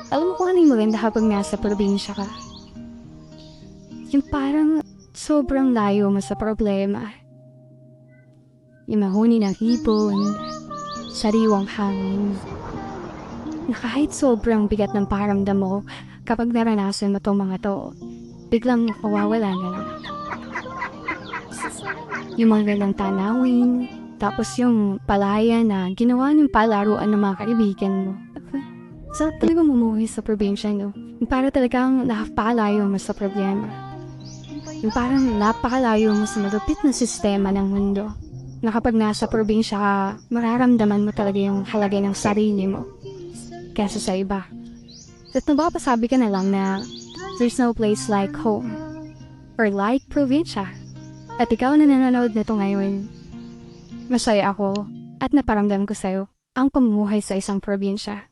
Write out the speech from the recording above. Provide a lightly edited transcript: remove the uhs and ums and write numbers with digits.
Alam mo kung ano yung maganda kapag nasa probinsya ka? Yung parang sobrang layo mo sa problema. Yung mahuni ng ibon, sariwang hangin, na kahit sobrang bigat ng paramdam mo, kapag naranasan mo tong mga to, biglang mawawala na lang. Yung mga gandang tanawin, tapos yung palaya na ginawa ng palaruan ng mga kaibigan mo. Sarap talaga mamuhay sa probinsya, no? Yung para talagang nakapalayo mo sa problema. Yung parang napakalayo mo sa malupit na sistema ng mundo. Na kapag nasa probinsya ka, mararamdaman mo talaga yung halaga ng sarili mo kaysa sa iba. At nabapasabi ka na lang na there's no place like home or like probinsya. At ikaw na nanonood nito ngayon, masaya ako at naparamdam ko sa'yo ang pamumuhay sa isang probinsya.